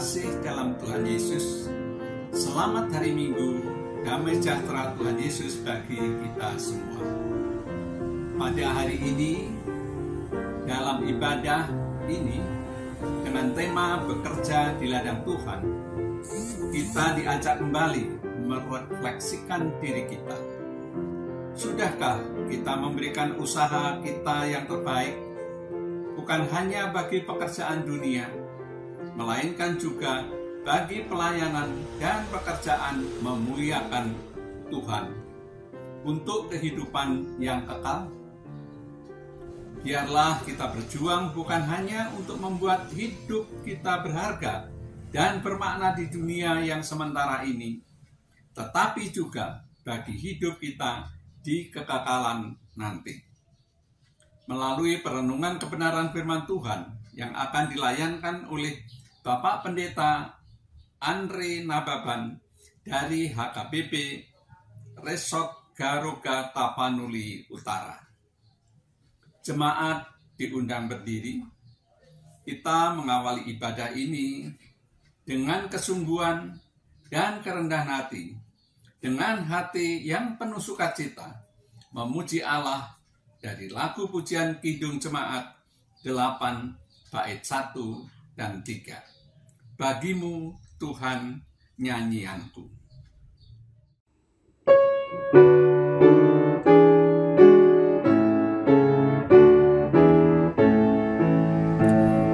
terkasih dalam Tuhan Yesus, selamat hari Minggu, damai sejahtera Tuhan Yesus bagi kita semua. Pada hari ini, dalam ibadah ini, dengan tema bekerja di ladang Tuhan, kita diajak kembali merefleksikan diri kita. Sudahkah kita memberikan usaha kita yang terbaik, bukan hanya bagi pekerjaan dunia, melainkan juga bagi pelayanan dan pekerjaan memuliakan Tuhan untuk kehidupan yang kekal? Biarlah kita berjuang bukan hanya untuk membuat hidup kita berharga dan bermakna di dunia yang sementara ini, tetapi juga bagi hidup kita di kekekalan nanti. Melalui perenungan kebenaran firman Tuhan yang akan dilayankan oleh Bapak Pendeta Andre Nababan dari HKBP Resort Garuga Tapanuli Utara. Jemaat diundang berdiri. Kita mengawali ibadah ini dengan kesungguhan dan kerendahan hati, dengan hati yang penuh sukacita, memuji Allah dari lagu pujian Kidung Jemaat 8 bait 1 dan 3. Bagimu Tuhan nyanyianku.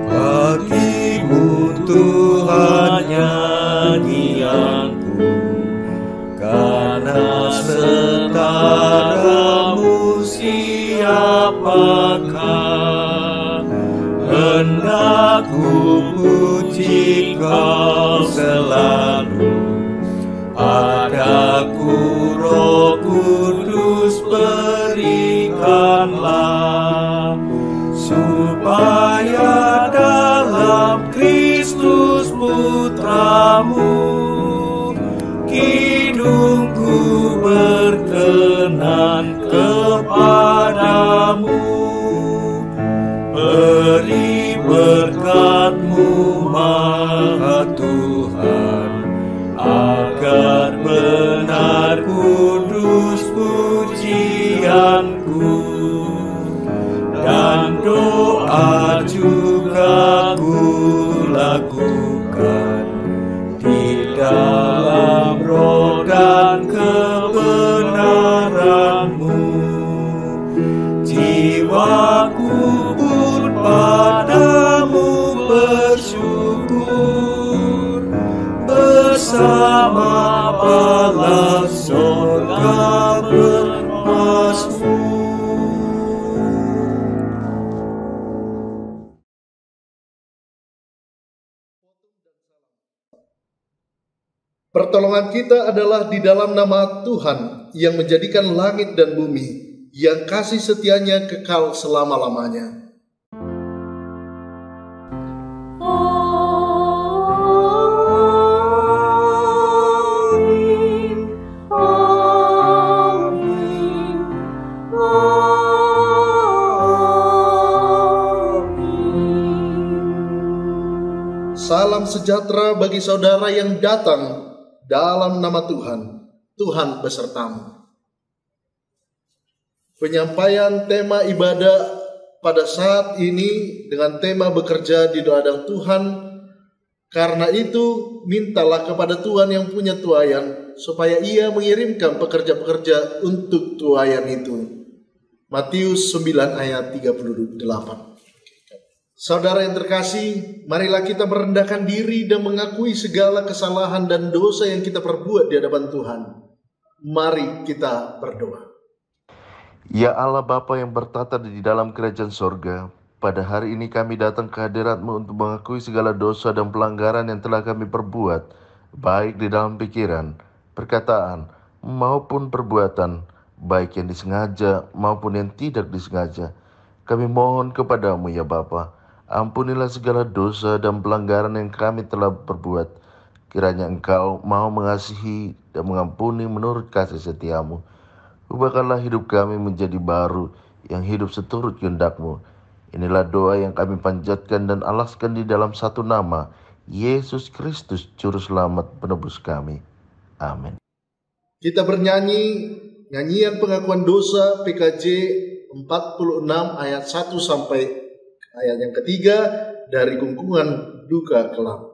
Bagimu Tuhan nyanyianku, karena setaramu siapakah? Hendak ku puji Kau selalu, padaku Roh Kudus berikanlah, supaya dalam Kristus Putramu kidungku berkenan kepadamu. Beri berkat-Mu Maha Tuhan, agar benar kudus pujianku, dan doa juga ku lakukan di dalam roh dan kebenaran-Mu. Jiwaku pun padamu bersyukur, bersama bala sorga bermasmur. Pertolongan kita adalah di dalam nama Tuhan yang menjadikan langit dan bumi, yang kasih setianya kekal selama-lamanya. Salam sejahtera bagi saudara yang datang dalam nama Tuhan. Tuhan besertamu. Penyampaian tema ibadah pada saat ini dengan tema bekerja di ladang Tuhan. Karena itu, mintalah kepada Tuhan yang punya tuaian, supaya Ia mengirimkan pekerja-pekerja untuk tuaian itu. Matius 9 ayat 38. Saudara yang terkasih, marilah kita merendahkan diri dan mengakui segala kesalahan dan dosa yang kita perbuat di hadapan Tuhan. Mari kita berdoa. Ya Allah Bapa yang bertata di dalam kerajaan sorga, pada hari ini kami datang ke hadirat-Mu untuk mengakui segala dosa dan pelanggaran yang telah kami perbuat, baik di dalam pikiran, perkataan, maupun perbuatan, baik yang disengaja maupun yang tidak disengaja. Kami mohon kepadamu ya Bapa, ampunilah segala dosa dan pelanggaran yang kami telah perbuat. Kiranya Engkau mau mengasihi dan mengampuni menurut kasih setia-Mu. Ubahkanlah hidup kami menjadi baru, yang hidup seturut kehendak-Mu. Inilah doa yang kami panjatkan dan alaskan di dalam satu nama, Yesus Kristus Juru Selamat penebus kami. Amin. Kita bernyanyi nyanyian pengakuan dosa PKJ 46 ayat 1 sampai ayat yang ketiga dari Kungkungan Duka Kelam.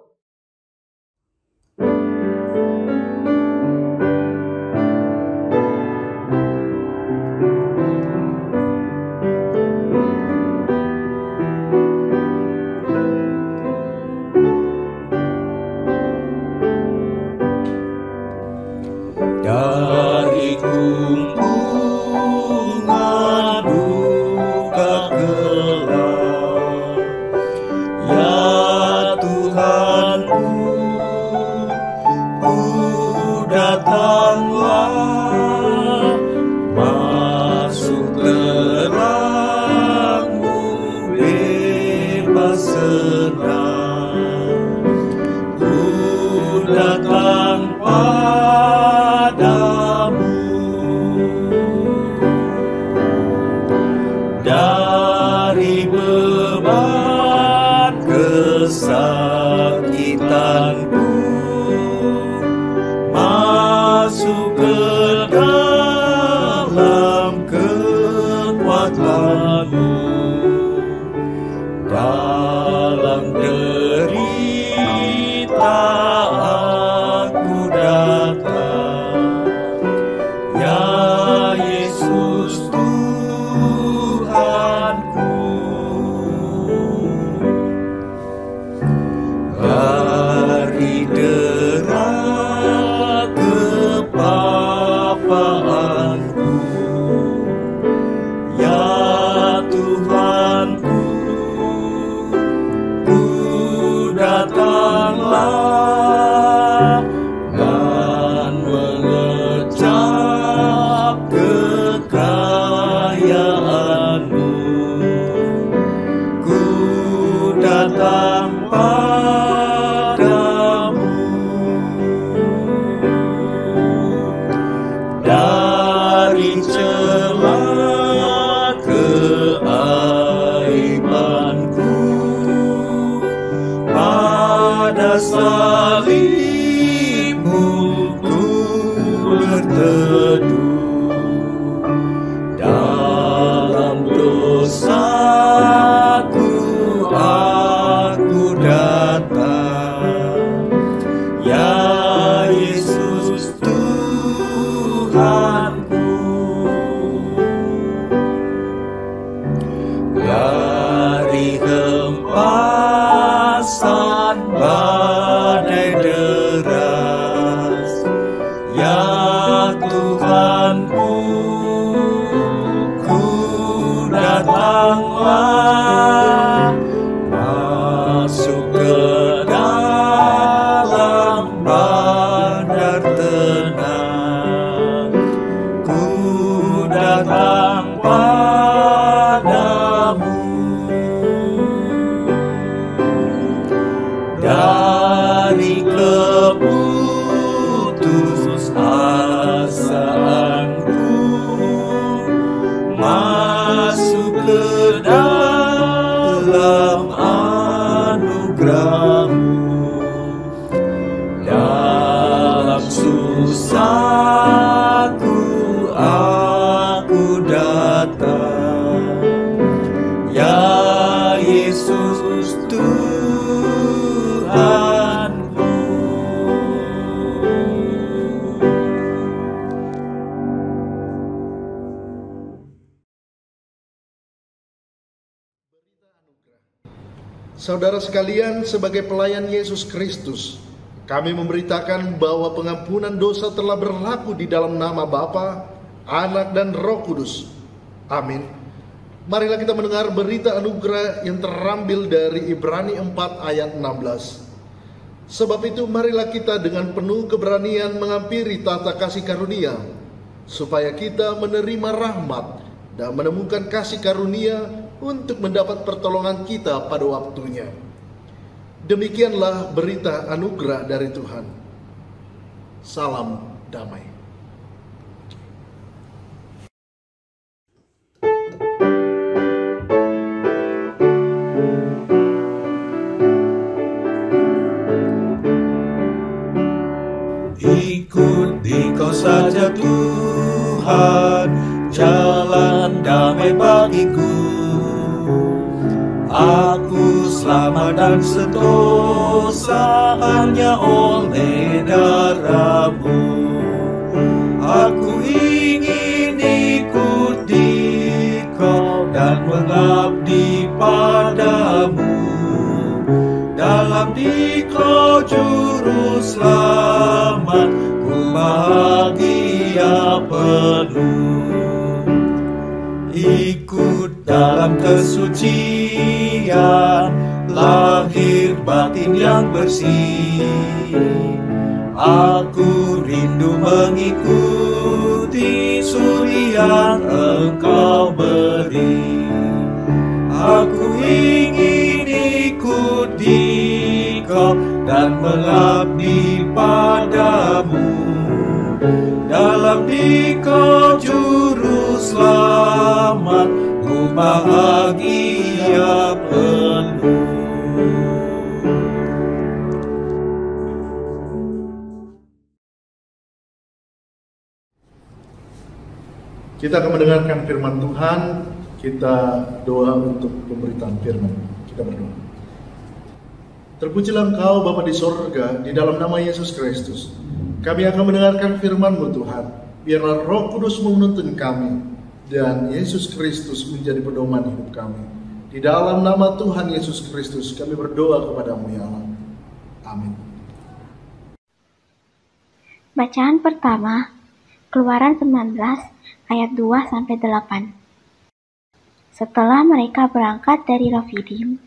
Dari kungkungan duka kelam, ya Tuhanku, ku datanglah, masuk terang-Mu bebas senang, ku datang dari beban kesakitanku, masuk ke dalam kekuatan-Mu, dalam derita aku datang, ya Yesus Tuhanku. Dari dera kepapaanku, ya Tuhanku, ku datanglah dan mengecap kekayaan-Mu, ku datang padamu. Dari celah keaibanku, pada salib-Mu ku berteduh, dalam dosaku aku datang, ya Yesus Tuhanku. Dari hempasan badai deras, ya Tuhanku, ku datanglah, masuk ke dalam bandar tenang, ku datang padamu. Dari keputus asaanku, masuk ke dalam anugerah-Mu, dalam susahku aku datang, ya Yesus Tuhanku. Saudara sekalian, sebagai pelayan Yesus Kristus, kami memberitakan bahwa pengampunan dosa telah berlaku di dalam nama Bapa, Anak, dan Roh Kudus. Amin. Marilah kita mendengar berita anugerah yang terambil dari Ibrani 4 ayat 16. Sebab itu marilah kita dengan penuh keberanian menghampiri tata kasih karunia, supaya kita menerima rahmat dan menemukan kasih karunia untuk mendapat pertolongan kita pada waktunya. Demikianlah berita anugerah dari Tuhan. Salam damai. jalan damai bagiku. Aku selamat dan sentosa hanya oleh darah-Mu. Aku ingin ikuti Kau dan mengabdi padamu. Dalam Dikau juru selamat, ku bahagia penuh. Ikut dalam kesucian, lahir batin yang bersih. Aku rindu mengikuti suri yang Engkau beri. Aku ingin ikut Dikau dan mengabdi padamu. Dalam Dikau juru selamat, ku bahagia penuh. Kita akan mendengarkan firman Tuhan. Kita doa untuk pemberitaan firman. Kita berdoa. Terpujilah Engkau Bapa di sorga, di dalam nama Yesus Kristus. Kami akan mendengarkan firman-Mu Tuhan. Biarlah Roh Kudus menuntun kami, dan Yesus Kristus menjadi pedoman hidup kami. Di dalam nama Tuhan Yesus Kristus kami berdoa kepada-Mu ya Allah. Amin. Bacaan pertama, Keluaran 19 ayat 2-8. Setelah mereka berangkat dari Refidim,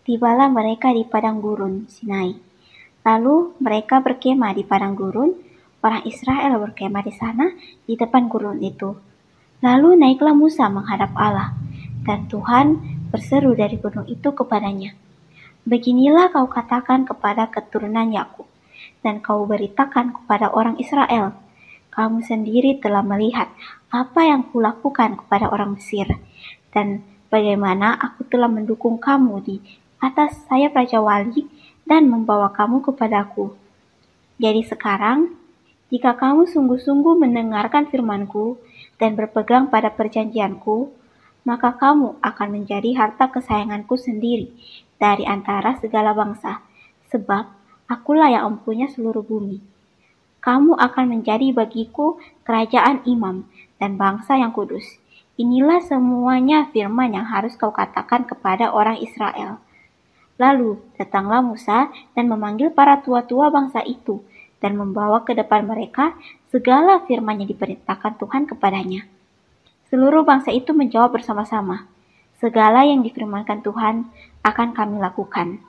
tibalah mereka di padang gurun Sinai. Lalu mereka berkemah di padang gurun, orang Israel berkemah di sana di depan gurun itu. Lalu naiklah Musa menghadap Allah, dan Tuhan berseru dari gunung itu kepadanya, "Beginilah kau katakan kepada keturunan Yakub, dan kau beritakan kepada orang Israel, kamu sendiri telah melihat apa yang kulakukan kepada orang Mesir, dan bagaimana aku telah mendukung kamu di atas sayap Raja Wali dan membawa kamu kepadaku. Jadi sekarang, jika kamu sungguh-sungguh mendengarkan firman-Ku dan berpegang pada perjanjian-Ku, maka kamu akan menjadi harta kesayangan-Ku sendiri dari antara segala bangsa, sebab Akulah yang mempunyai seluruh bumi. Kamu akan menjadi bagiku kerajaan imam dan bangsa yang kudus. Inilah semuanya firman yang harus kau katakan kepada orang Israel." Lalu datanglah Musa dan memanggil para tua-tua bangsa itu dan membawa ke depan mereka segala firman yang diperintahkan Tuhan kepadanya. Seluruh bangsa itu menjawab bersama-sama, "Segala yang difirmankan Tuhan akan kami lakukan."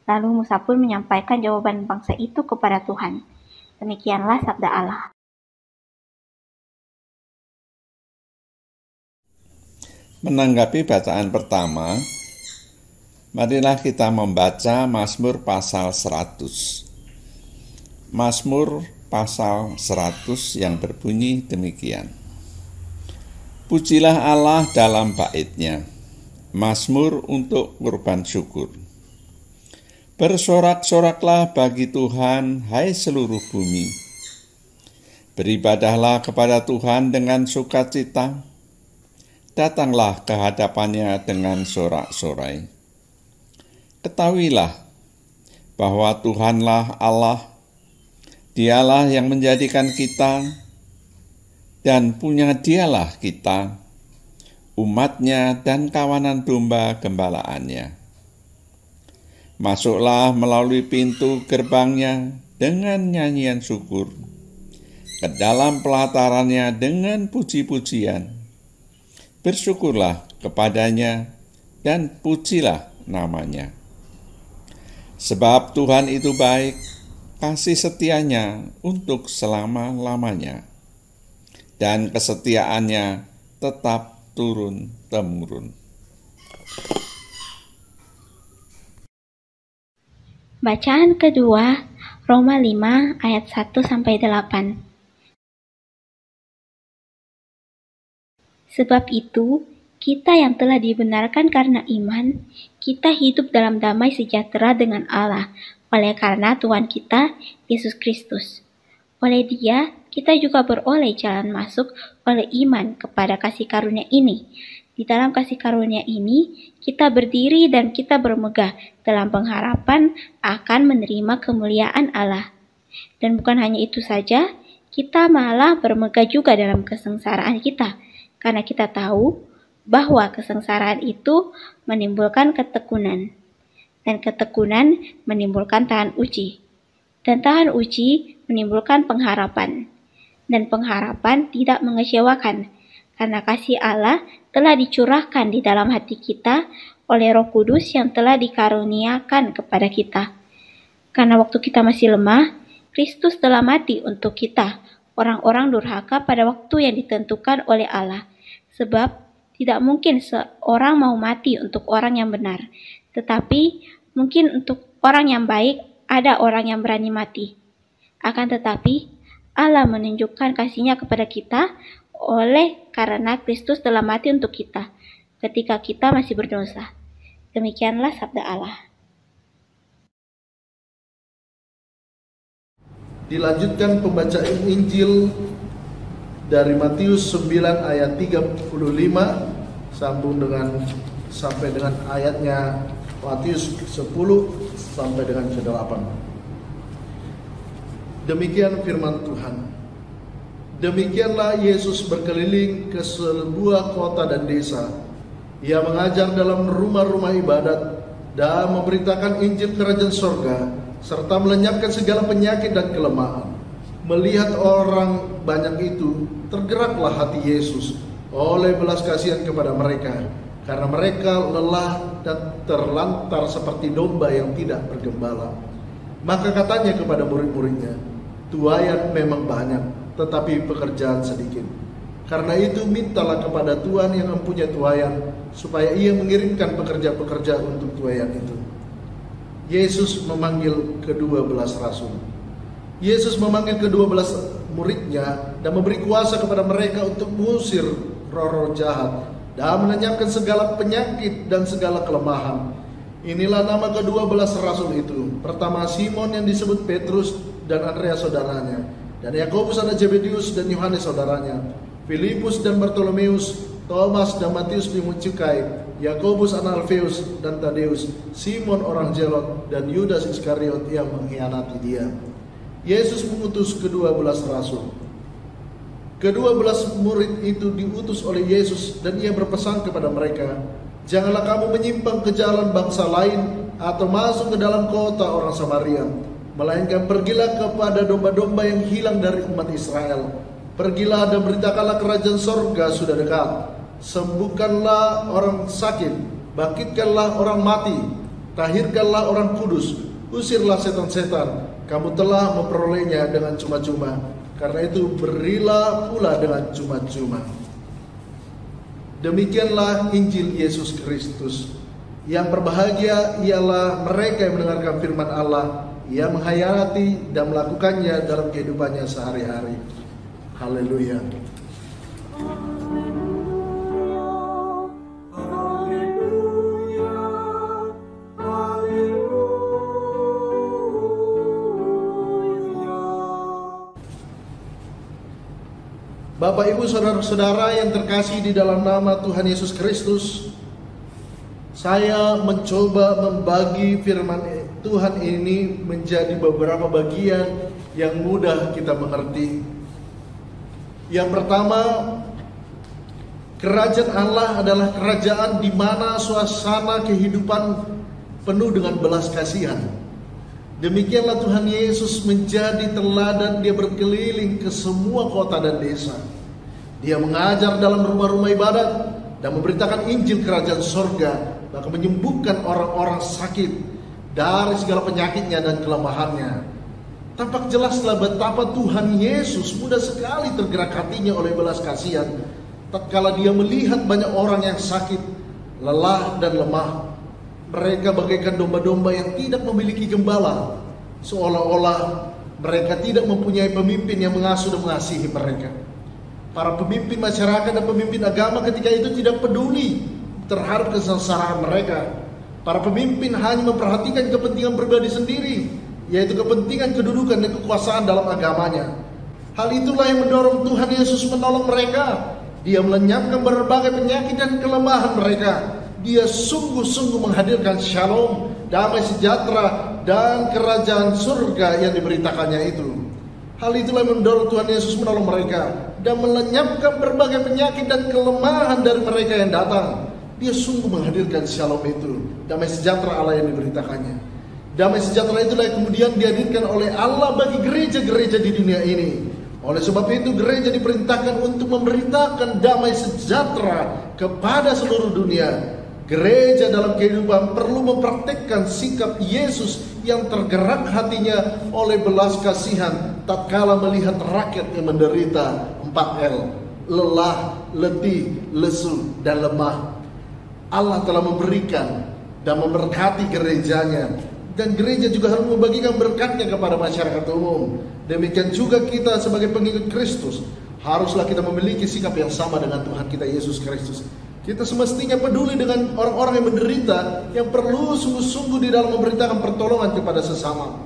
Lalu Musa pun menyampaikan jawaban bangsa itu kepada Tuhan. Demikianlah sabda Allah. Menanggapi bacaan pertama, marilah kita membaca Mazmur pasal 100. Mazmur pasal 100 yang berbunyi demikian. Pujilah Allah dalam bait-Nya, Mazmur untuk kurban syukur. Bersorak-soraklah bagi Tuhan, hai seluruh bumi. Beribadahlah kepada Tuhan dengan sukacita. Datanglah ke hadapannya dengan sorak-sorai. Ketahuilah bahwa Tuhanlah Allah, Dialah yang menjadikan kita, dan punya Dialah kita, umat-Nya dan kawanan domba gembalaannya. Masuklah melalui pintu gerbang-Nya dengan nyanyian syukur, ke dalam pelataran-Nya dengan puji-pujian. Bersyukurlah kepada-Nya dan pujilah nama-Nya. Sebab Tuhan itu baik, kasih setia-Nya untuk selama-lamanya, dan kesetiaan-Nya tetap turun-temurun. Bacaan kedua, Roma 5 ayat 1-8. Sebab itu, kita yang telah dibenarkan karena iman, kita hidup dalam damai sejahtera dengan Allah, oleh karena Tuhan kita, Yesus Kristus. Oleh Dia, kita juga beroleh jalan masuk oleh iman kepada kasih karunia ini. Di dalam kasih karunia ini, kita berdiri dan kita bermegah dalam pengharapan akan menerima kemuliaan Allah. Dan bukan hanya itu saja, kita malah bermegah juga dalam kesengsaraan kita, karena kita tahu bahwa kesengsaraan itu menimbulkan ketekunan, dan ketekunan menimbulkan tahan uji, dan tahan uji menimbulkan pengharapan, dan pengharapan tidak mengecewakan, karena kasih Allah telah dicurahkan di dalam hati kita oleh Roh Kudus yang telah dikaruniakan kepada kita. Karena waktu kita masih lemah, Kristus telah mati untuk kita, orang-orang durhaka pada waktu yang ditentukan oleh Allah. Sebab tidak mungkin seorang mau mati untuk orang yang benar, tetapi mungkin untuk orang yang baik ada orang yang berani mati. Akan tetapi Allah menunjukkan kasih-Nya kepada kita oleh karena Kristus telah mati untuk kita ketika kita masih berdosa. Demikianlah sabda Allah. Dilanjutkan pembacaan Injil dari Matius 9 ayat 35 sampai dengan ayatnya Matius 10 sampai dengan 8. Demikian firman Tuhan. Demikianlah Yesus berkeliling ke sebuah kota dan desa. Ia mengajar dalam rumah-rumah ibadat dan memberitakan Injil Kerajaan Sorga, serta melenyapkan segala penyakit dan kelemahan. Melihat orang banyak itu, tergeraklah hati Yesus oleh belas kasihan kepada mereka, karena mereka lelah dan terlantar seperti domba yang tidak bergembala. Maka katanya kepada murid-muridnya, tuaian memang banyak, tetapi pekerjaan sedikit. Karena itu mintalah kepada Tuhan yang mempunyai tuaian, supaya ia mengirimkan pekerja-pekerja untuk tuaian itu. Yesus memanggil ke-12 rasul. Yesus memanggil ke-12 muridnya dan memberi kuasa kepada mereka untuk mengusir roh-roh jahat dan melenyapkan segala penyakit dan segala kelemahan. Inilah nama ke-12 rasul itu. Pertama, Simon yang disebut Petrus dan Andreas saudaranya, dan Yakobus anak Zebedius dan Yohanes saudaranya, Filipus dan Bartolomeus, Thomas dan Matius bin Cukai, Yakobus anak Alfeus dan Tadeus, Simon orang Zelot, dan Yudas Iskariot yang mengkhianati dia. Yesus mengutus ke-12 rasul. Ke-12 murid itu diutus oleh Yesus, dan ia berpesan kepada mereka, janganlah kamu menyimpang ke jalan bangsa lain atau masuk ke dalam kota orang Samaria, melainkan pergilah kepada domba-domba yang hilang dari umat Israel. Pergilah dan beritakanlah kerajaan sorga sudah dekat. Sembuhkanlah orang sakit, bangkitkanlah orang mati, tahirkanlah orang kudus, usirlah setan-setan. Kamu telah memperolehnya dengan cuma-cuma, karena itu berilah pula dengan cuma-cuma. Demikianlah Injil Yesus Kristus. Yang berbahagia ialah mereka yang mendengarkan firman Allah, yang menghayati dan melakukannya dalam kehidupannya sehari-hari. Haleluya. Bapak, Ibu, saudara-saudara yang terkasih di dalam nama Tuhan Yesus Kristus, saya mencoba membagi firman Tuhan ini menjadi beberapa bagian yang mudah kita mengerti. Yang pertama, kerajaan Allah adalah kerajaan di mana suasana kehidupan penuh dengan belas kasihan. Demikianlah Tuhan Yesus menjadi teladan. Dia berkeliling ke semua kota dan desa. Dia mengajar dalam rumah-rumah ibadat dan memberitakan Injil Kerajaan Sorga, bahkan menyembuhkan orang-orang sakit dari segala penyakitnya dan kelemahannya. Tampak jelaslah betapa Tuhan Yesus mudah sekali tergerak hatinya oleh belas kasihan tatkala dia melihat banyak orang yang sakit, lelah dan lemah. Mereka bagaikan domba-domba yang tidak memiliki gembala, seolah-olah mereka tidak mempunyai pemimpin yang mengasuh dan mengasihi mereka. Para pemimpin masyarakat dan pemimpin agama ketika itu tidak peduli terhadap kesengsaraan mereka. Para pemimpin hanya memperhatikan kepentingan pribadi sendiri, yaitu kepentingan kedudukan dan kekuasaan dalam agamanya. Hal itulah yang mendorong Tuhan Yesus menolong mereka. Dia melenyapkan berbagai penyakit dan kelemahan mereka. Dia sungguh-sungguh menghadirkan shalom, damai sejahtera, dan kerajaan surga yang diberitakannya itu. Hal itulah yang mendorong Tuhan Yesus menolong mereka dan melenyapkan berbagai penyakit dan kelemahan dari mereka yang datang. Dia sungguh menghadirkan shalom itu, damai sejahtera Allah yang diberitakannya. Damai sejahtera itulah yang kemudian dihadirkan oleh Allah bagi gereja-gereja di dunia ini. Oleh sebab itu gereja diperintahkan untuk memberitakan damai sejahtera kepada seluruh dunia. Gereja dalam kehidupan perlu mempraktikkan sikap Yesus yang tergerak hatinya oleh belas kasihan tatkala melihat rakyat yang menderita 4L, lelah, letih, lesu, dan lemah. Allah telah memberikan dan memberkati gerejanya, dan gereja juga harus membagikan berkatnya kepada masyarakat umum. Demikian juga kita sebagai pengikut Kristus, haruslah kita memiliki sikap yang sama dengan Tuhan kita Yesus Kristus. Kita semestinya peduli dengan orang-orang yang menderita, yang perlu sungguh-sungguh di dalam memberitakan pertolongan kepada sesama.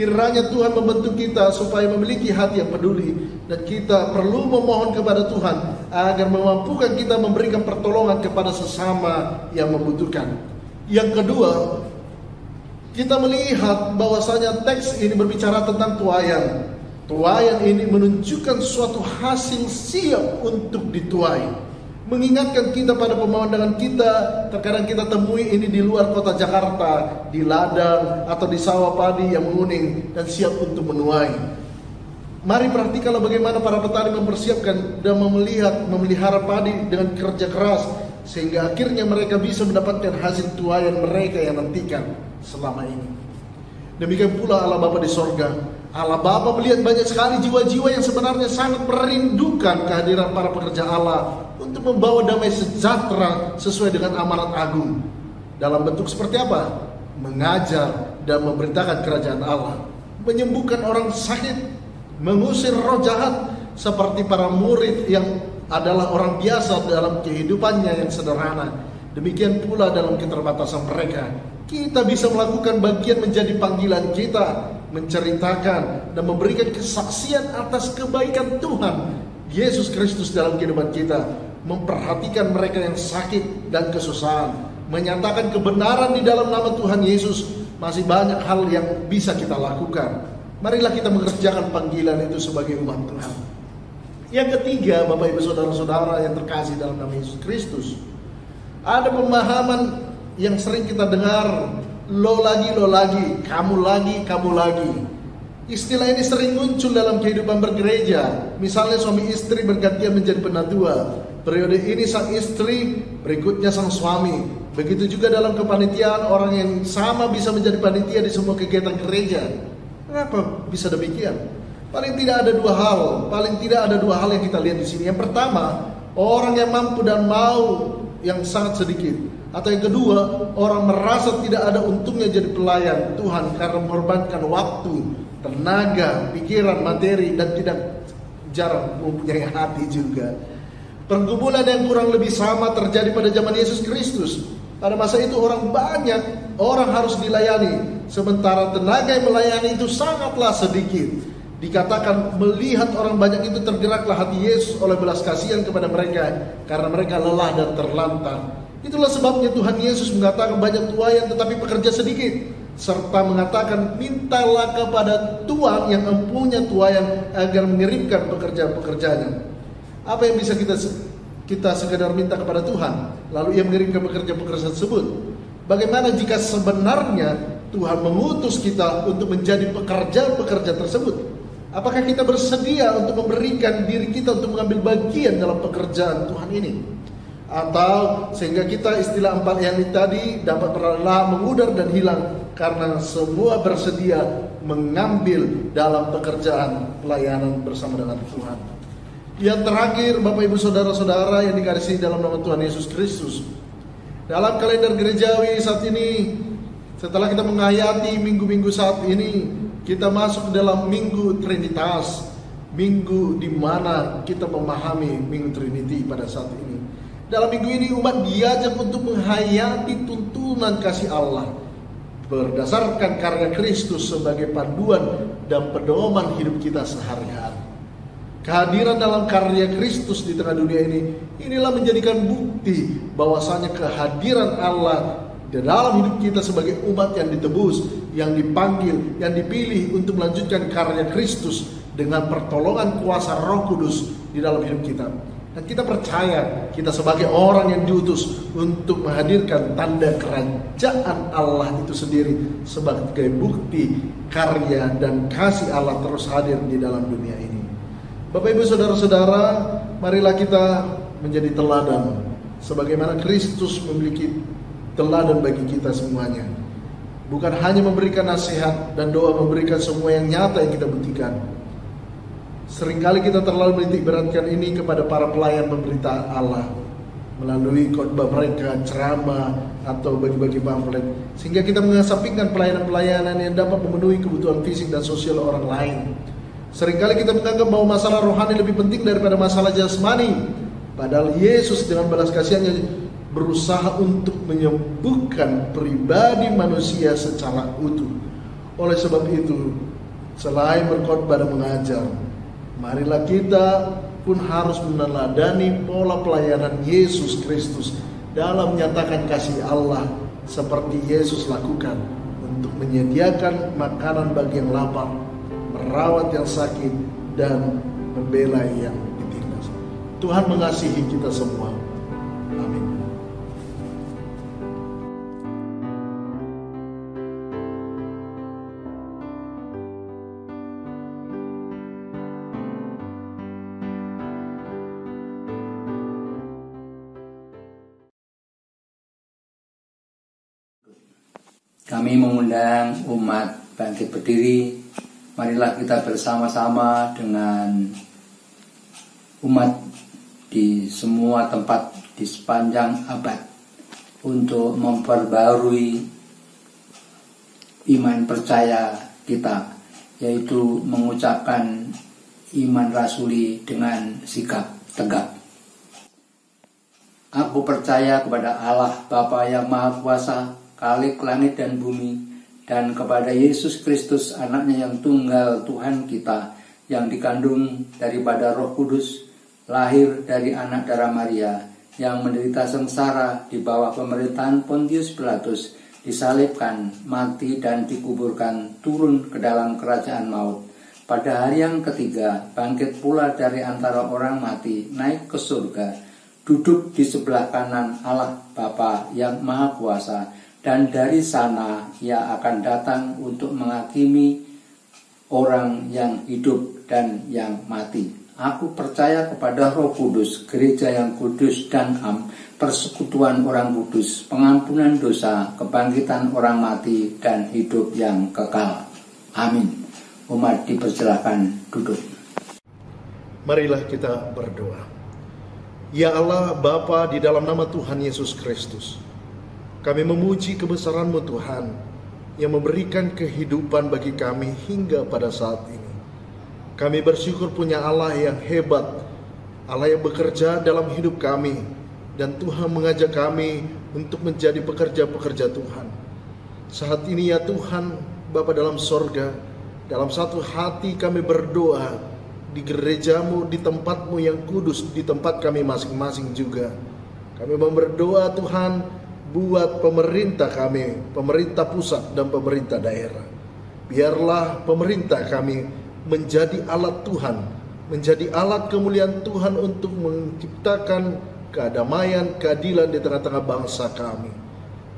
Kiranya Tuhan membentuk kita supaya memiliki hati yang peduli, dan kita perlu memohon kepada Tuhan agar memampukan kita memberikan pertolongan kepada sesama yang membutuhkan. Yang kedua, kita melihat bahwasanya teks ini berbicara tentang tuaian. Tuaian ini menunjukkan suatu hasil siap untuk dituai. Mengingatkan kita pada pemandangan kita, terkadang kita temui ini di luar kota Jakarta, di ladang atau di sawah padi yang menguning dan siap untuk menuai. Mari perhatikanlah bagaimana para petani mempersiapkan dan memelihara padi dengan kerja keras, sehingga akhirnya mereka bisa mendapatkan hasil tuaian mereka yang nantikan selama ini. Demikian pula Allah Bapa di sorga. Allah Bapa melihat banyak sekali jiwa-jiwa yang sebenarnya sangat merindukan kehadiran para pekerja Allah untuk membawa damai sejahtera sesuai dengan amanat agung. Dalam bentuk seperti apa? Mengajar dan memberitakan kerajaan Allah, menyembuhkan orang sakit, mengusir roh jahat, seperti para murid yang adalah orang biasa dalam kehidupannya yang sederhana. Demikian pula dalam keterbatasan mereka, kita bisa melakukan bagian menjadi panggilan kita, menceritakan dan memberikan kesaksian atas kebaikan Tuhan Yesus Kristus dalam kehidupan kita, memperhatikan mereka yang sakit dan kesusahan, menyatakan kebenaran di dalam nama Tuhan Yesus. Masih banyak hal yang bisa kita lakukan. Marilah kita mengerjakan panggilan itu sebagai umat Tuhan. Yang ketiga, Bapak Ibu Saudara-saudara yang terkasih dalam nama Yesus Kristus, ada pemahaman yang sering kita dengar, lo lagi, kamu lagi. Istilah ini sering muncul dalam kehidupan bergereja. Misalnya suami istri bergantian menjadi penatua. Periode ini sang istri, berikutnya sang suami. Begitu juga dalam kepanitiaan, orang yang sama bisa menjadi panitia di semua kegiatan gereja. Kenapa bisa demikian? Paling tidak ada dua hal yang kita lihat di sini. Yang pertama, orang yang mampu dan mau yang sangat sedikit. Atau yang kedua, orang merasa tidak ada untungnya jadi pelayan Tuhan karena mengorbankan waktu, tenaga, pikiran, materi, dan tidak jarang mempunyai hati juga. Pergumulan yang kurang lebih sama terjadi pada zaman Yesus Kristus. Pada masa itu orang harus dilayani, sementara tenaga yang melayani itu sangatlah sedikit. Dikatakan melihat orang banyak itu tergeraklah hati Yesus oleh belas kasihan kepada mereka karena mereka lelah dan terlantar. Itulah sebabnya Tuhan Yesus mengatakan banyak tuaian tetapi pekerja sedikit, serta mengatakan mintalah kepada Tuhan yang mempunyai tuaian agar mengirimkan pekerja-pekerjanya. Apa yang bisa kita sekedar minta kepada Tuhan, lalu Ia mengirimkan pekerja-pekerja tersebut? Bagaimana jika sebenarnya Tuhan mengutus kita untuk menjadi pekerja-pekerja tersebut? Apakah kita bersedia untuk memberikan diri kita untuk mengambil bagian dalam pekerjaan Tuhan ini? Atau sehingga kita istilah 4 yang tadi dapat perlahan mengudar dan hilang karena semua bersedia mengambil dalam pekerjaan pelayanan bersama dengan Tuhan. Yang terakhir, Bapak Ibu Saudara-saudara yang dikasihi dalam nama Tuhan Yesus Kristus, dalam kalender gerejawi saat ini, setelah kita menghayati minggu-minggu saat ini, kita masuk dalam minggu Trinitas, minggu di mana kita memahami minggu Trinity pada saat ini. Dalam minggu ini umat diajak untuk menghayati tuntunan kasih Allah berdasarkan karya Kristus sebagai panduan dan pedoman hidup kita sehari-hari. Kehadiran dalam karya Kristus di tengah dunia ini, inilah menjadikan bukti bahwasanya kehadiran Allah di dalam hidup kita sebagai umat yang ditebus, yang dipanggil, yang dipilih untuk melanjutkan karya Kristus dengan pertolongan kuasa Roh Kudus di dalam hidup kita. Dan kita percaya kita sebagai orang yang diutus untuk menghadirkan tanda kerajaan Allah itu sendiri sebagai bukti karya dan kasih Allah terus hadir di dalam dunia ini. Bapak Ibu Saudara-saudara, marilah kita menjadi teladan sebagaimana Kristus memiliki teladan bagi kita semuanya. Bukan hanya memberikan nasihat dan doa, memberikan semua yang nyata yang kita buktikan. Seringkali kita terlalu menitik beratkan ini kepada para pelayan pemberita Allah melalui khotbah mereka, ceramah, atau bagi-bagi pamflet, sehingga kita mengesampingkan pelayanan-pelayanan yang dapat memenuhi kebutuhan fisik dan sosial orang lain. Seringkali kita menganggap bahwa masalah rohani lebih penting daripada masalah jasmani. Padahal Yesus dengan belas kasihannya berusaha untuk menyembuhkan pribadi manusia secara utuh. Oleh sebab itu, selain berkhotbah dan mengajar, marilah kita pun harus meneladani pola pelayanan Yesus Kristus dalam menyatakan kasih Allah seperti Yesus lakukan untuk menyediakan makanan bagi yang lapar, merawat yang sakit, dan membela yang ditindas. Tuhan mengasihi kita semua. Amin. Kami mengundang umat Bangkit Berdiri. Marilah kita bersama-sama dengan umat di semua tempat di sepanjang abad untuk memperbarui iman percaya kita, yaitu mengucapkan iman rasuli dengan sikap tegak. Aku percaya kepada Allah Bapa yang Maha Kuasa, Khalik langit dan bumi, dan kepada Yesus Kristus anaknya yang tunggal Tuhan kita, yang dikandung daripada Roh Kudus, lahir dari anak darah Maria, yang menderita sengsara di bawah pemerintahan Pontius Pilatus, disalibkan, mati dan dikuburkan, turun ke dalam kerajaan maut. Pada hari yang ketiga, bangkit pula dari antara orang mati, naik ke surga, duduk di sebelah kanan Allah Bapa yang Maha Kuasa, dan dari sana ia akan datang untuk menghakimi orang yang hidup dan yang mati. Aku percaya kepada Roh Kudus, gereja yang kudus dan am, persekutuan orang kudus, pengampunan dosa, kebangkitan orang mati, dan hidup yang kekal. Amin. Umat dipersilakan duduk. Marilah kita berdoa. Ya Allah Bapa, di dalam nama Tuhan Yesus Kristus, kami memuji kebesaran-Mu Tuhan yang memberikan kehidupan bagi kami hingga pada saat ini. Kami bersyukur punya Allah yang hebat, Allah yang bekerja dalam hidup kami, dan Tuhan mengajak kami untuk menjadi pekerja-pekerja Tuhan. Saat ini ya Tuhan, Bapa dalam sorga, dalam satu hati kami berdoa di gereja-Mu, di tempat-Mu yang kudus, di tempat kami masing-masing juga. Kami berdoa Tuhan, buat pemerintah kami, pemerintah pusat dan pemerintah daerah. Biarlah pemerintah kami menjadi alat Tuhan, menjadi alat kemuliaan Tuhan untuk menciptakan kedamaian, keadilan di tengah-tengah bangsa kami.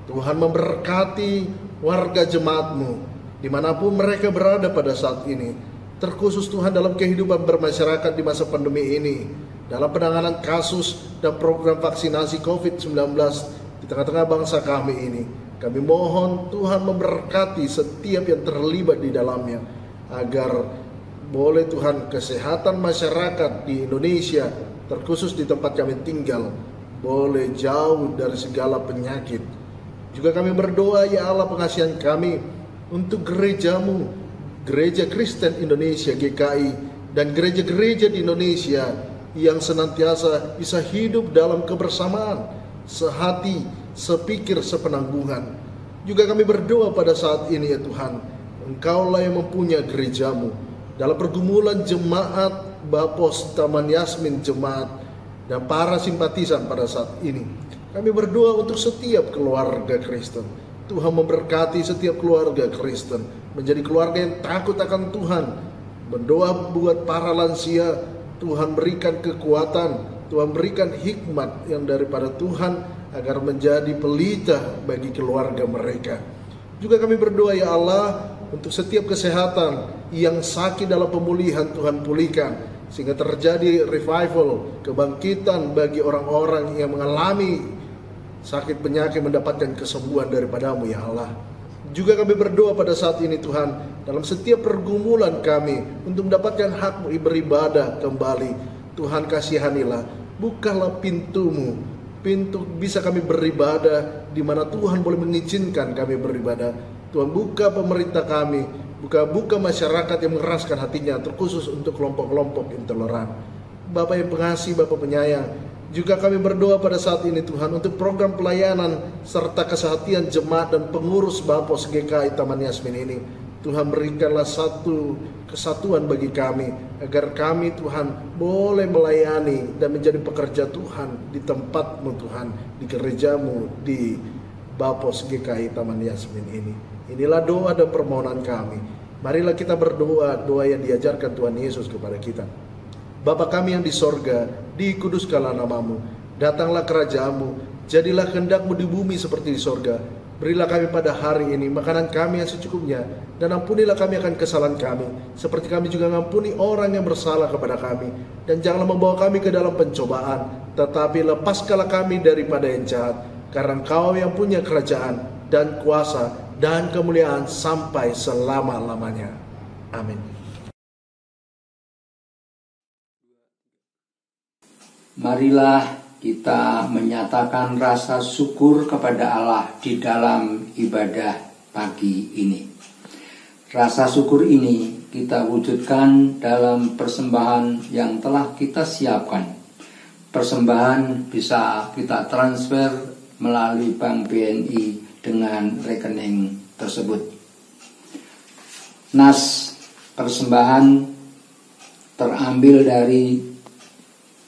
Tuhan memberkati warga jemaat-Mu dimanapun mereka berada pada saat ini, terkhusus Tuhan dalam kehidupan bermasyarakat di masa pandemi ini, dalam penanganan kasus dan program vaksinasi COVID-19 di tengah-tengah bangsa kami ini. Kami mohon Tuhan memberkati setiap yang terlibat di dalamnya, agar boleh Tuhan kesehatan masyarakat di Indonesia, terkhusus di tempat kami tinggal, boleh jauh dari segala penyakit. Juga kami berdoa ya Allah pengasihan kami untuk gereja-Mu, Gereja Kristen Indonesia GKI, dan gereja-gereja di Indonesia yang senantiasa bisa hidup dalam kebersamaan, sehati, sepikir, sepenanggungan. Juga kami berdoa pada saat ini ya Tuhan, Engkaulah yang mempunyai gereja-Mu. Dalam pergumulan jemaat Bapos Taman Yasmin Jemaat dan para simpatisan pada saat ini. Kami berdoa untuk setiap keluarga Kristen. Tuhan memberkati setiap keluarga Kristen menjadi keluarga yang takut akan Tuhan. Berdoa buat para lansia, Tuhan berikan kekuatan, Tuhan berikan hikmat yang daripada Tuhan agar menjadi pelita bagi keluarga mereka. Juga kami berdoa ya Allah untuk setiap kesehatan yang sakit dalam pemulihan Tuhan pulihkan, sehingga terjadi revival, kebangkitan bagi orang-orang yang mengalami sakit penyakit mendapatkan kesembuhan daripadamu ya Allah. Juga kami berdoa pada saat ini Tuhan, dalam setiap pergumulan kami untuk mendapatkan hak beribadah kembali, Tuhan kasihanilah, bukalah pintumu, pintu bisa kami beribadah di mana Tuhan boleh mengizinkan kami beribadah. Tuhan buka pemerintah kami, buka masyarakat yang mengeraskan hatinya, terkhusus untuk kelompok-kelompok intoleran. Bapa yang pengasih, Bapa penyayang, juga kami berdoa pada saat ini Tuhan untuk program pelayanan serta kesehatan jemaat dan pengurus Bapos GKI Taman Yasmin ini. Tuhan berikanlah satu kesatuan bagi kami, agar kami Tuhan boleh melayani dan menjadi pekerja Tuhan di tempatmu Tuhan, di gerejamu, di Bapos GKI Taman Yasmin ini. Inilah doa dan permohonan kami. Marilah kita berdoa, doa yang diajarkan Tuhan Yesus kepada kita. Bapa kami yang di sorga, dikuduskanlah namamu, datanglah kerajaanmu, jadilah kehendakmu di bumi seperti di sorga. Berilah kami pada hari ini makanan kami yang secukupnya, dan ampunilah kami akan kesalahan kami, seperti kami juga mengampuni orang yang bersalah kepada kami. Dan janganlah membawa kami ke dalam pencobaan, tetapi lepaskanlah kami daripada yang jahat, karena Engkau yang punya kerajaan dan kuasa dan kemuliaan sampai selama-lamanya. Amin. Marilah kita menyatakan rasa syukur kepada Allah di dalam ibadah pagi ini. Rasa syukur ini kita wujudkan dalam persembahan yang telah kita siapkan. Persembahan bisa kita transfer melalui Bank BNI dengan rekening tersebut. Nas persembahan terambil dari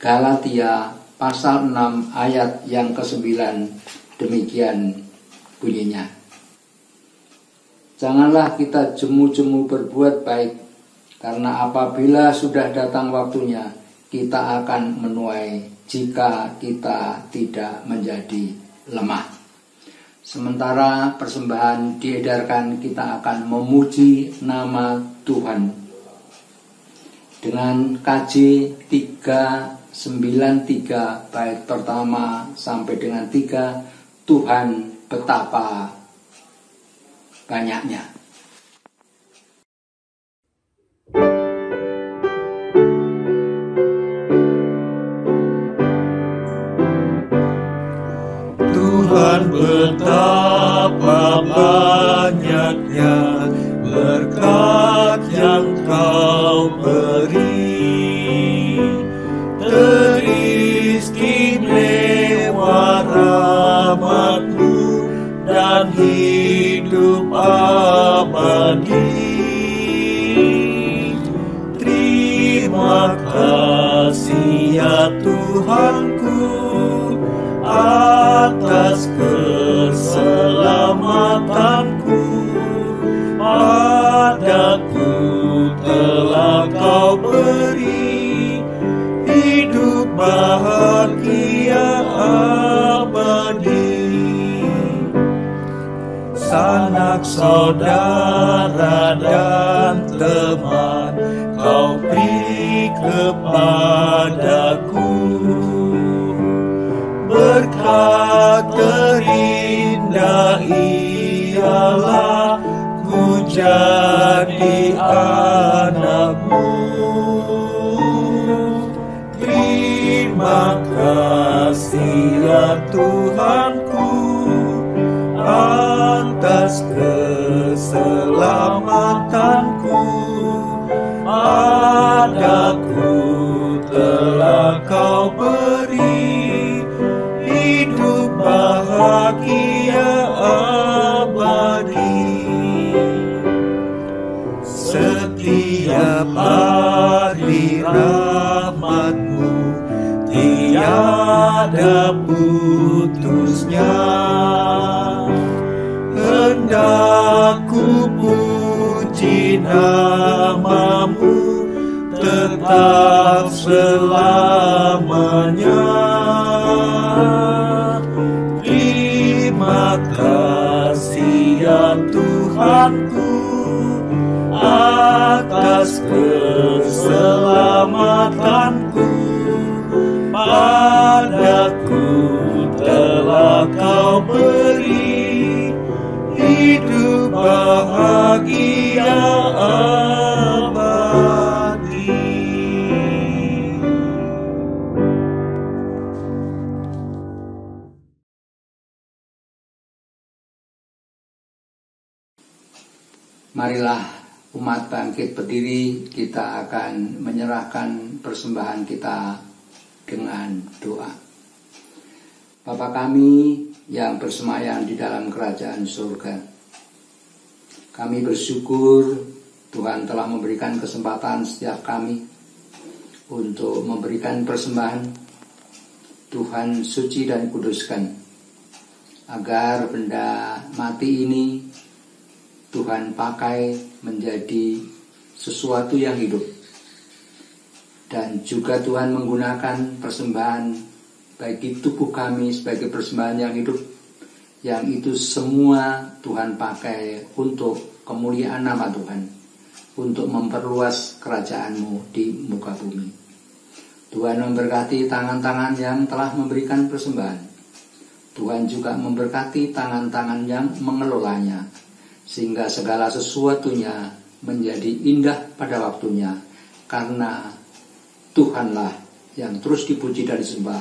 Galatia pasal 6 ayat yang ke-9, demikian bunyinya. Janganlah kita jemu-jemu berbuat baik, karena apabila sudah datang waktunya, kita akan menuai jika kita tidak menjadi lemah. Sementara persembahan diedarkan, kita akan memuji nama Tuhan. Dengan KJ 393 bait pertama sampai dengan 3, Tuhan betapa banyaknya. Tuhan betapa banyaknya berkat yang Kau beri, teristimewa rahmat-Mu dan hidup abadi. Terima kasih ya Tuhanku atas keselamatanku. Padaku telah Kau beri hidup bahagia abadi. Sanak saudara dan teman Kau beri kepadaku. Berkat terindah ialah ku jadi anak-Mu. Terima kasih ya Tuhanku atas keselamatanku. Padaku telah Kau beri hidup bahagia abadi. Setiap hari tiada putusnya. Hendak ku puji namamu tetap selamanya. Terima kasih ya Tuhanku atas keselamatanku. Padaku telah Kau beri hidup bahagia abadi. Marilah umat bangkit berdiri, kita akan menyerahkan persembahan kita dengan doa. Bapa kami yang bersemayam di dalam kerajaan surga, kami bersyukur Tuhan telah memberikan kesempatan setiap kami untuk memberikan persembahan. Tuhan suci dan kuduskan, agar benda mati ini Tuhan pakai menjadi sesuatu yang hidup. Dan juga Tuhan menggunakan persembahan bagi tubuh kami sebagai persembahan yang hidup, yang itu semua Tuhan pakai untuk kemuliaan nama Tuhan, untuk memperluas kerajaan-Mu di muka bumi. Tuhan memberkati tangan-tangan yang telah memberikan persembahan. Tuhan juga memberkati tangan-tangan yang mengelolanya, sehingga segala sesuatunya menjadi indah pada waktunya, karena Tuhanlah yang terus dipuji dan disembah.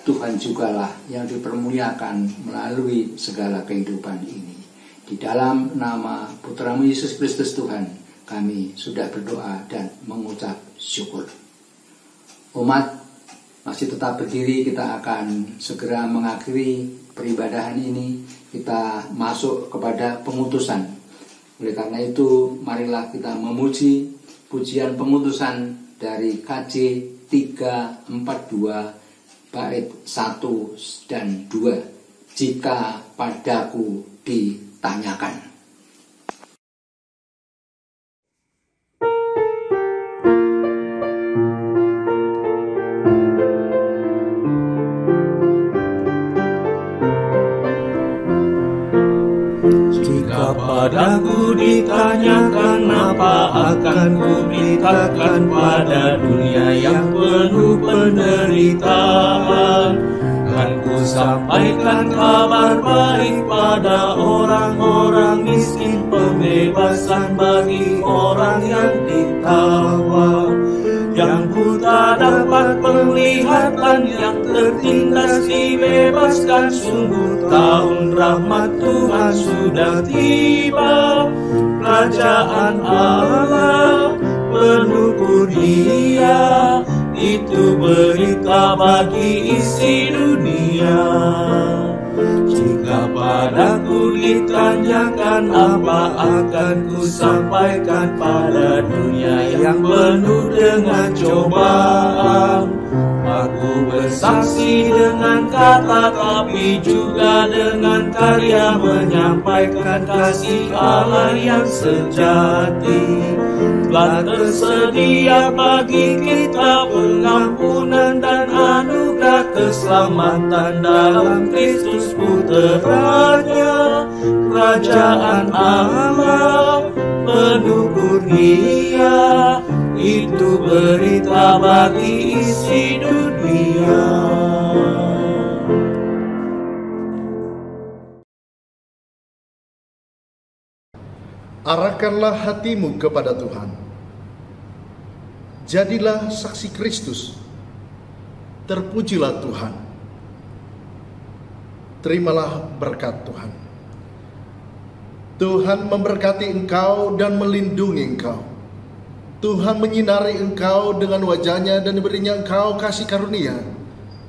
Tuhan jugalah yang dipermuliakan melalui segala kehidupan ini. Di dalam nama Putra-Mu Yesus Kristus Tuhan, kami sudah berdoa dan mengucap syukur. Umat masih tetap berdiri, kita akan segera mengakhiri peribadahan ini. Kita masuk kepada pengutusan. Oleh karena itu, marilah kita memuji pujian pengutusan dari KJ 342 bait 1 dan 2. Jika padaku ditanyakan. Padaku ditanyakan, apa akan ku beritakan pada dunia yang penuh penderitaan. Kan ku sampaikan kabar baik pada orang-orang miskin, pembebasan bagi orang yang ditawan, yang buta dapat penglihatan, yang tertindas dibebaskan. Sungguh tahun rahmat Tuhan sudah tiba. Kerajaan Allah penuh kurnia, itu berita bagi isi dunia. Jika padaku ditanyakan, apa akan ku sampaikan pada dunia yang penuh dengan cobaan. Aku bersaksi dengan kata, tapi juga dengan karya, menyampaikan kasih Allah yang sejati. Telah tersedia bagi kita pengampunan dan anugerah keselamatan dalam Kristus Putranya. Kerajaan Allah penuh kurnia, itu berita bagi isi dunia. Arahkanlah hatimu kepada Tuhan. Jadilah saksi Kristus. Terpujilah Tuhan. Terimalah berkat Tuhan. Tuhan memberkati engkau dan melindungi engkau. Tuhan menyinari engkau dengan wajah-Nya dan berinya engkau kasih karunia.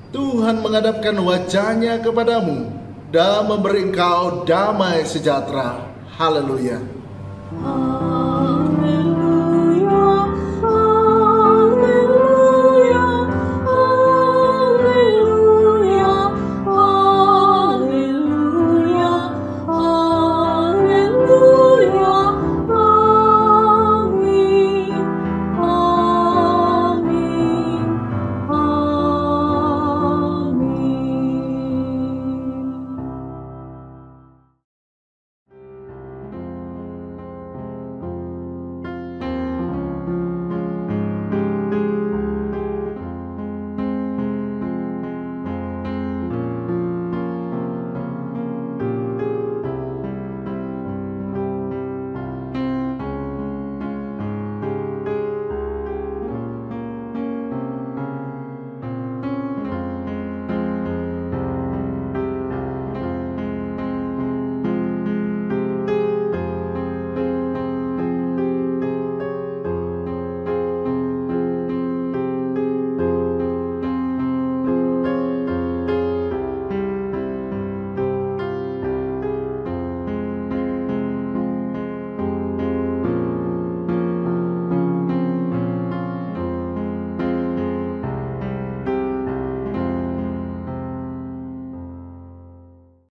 Tuhan menghadapkan wajah-Nya kepadamu dan memberi engkau damai sejahtera. Haleluya.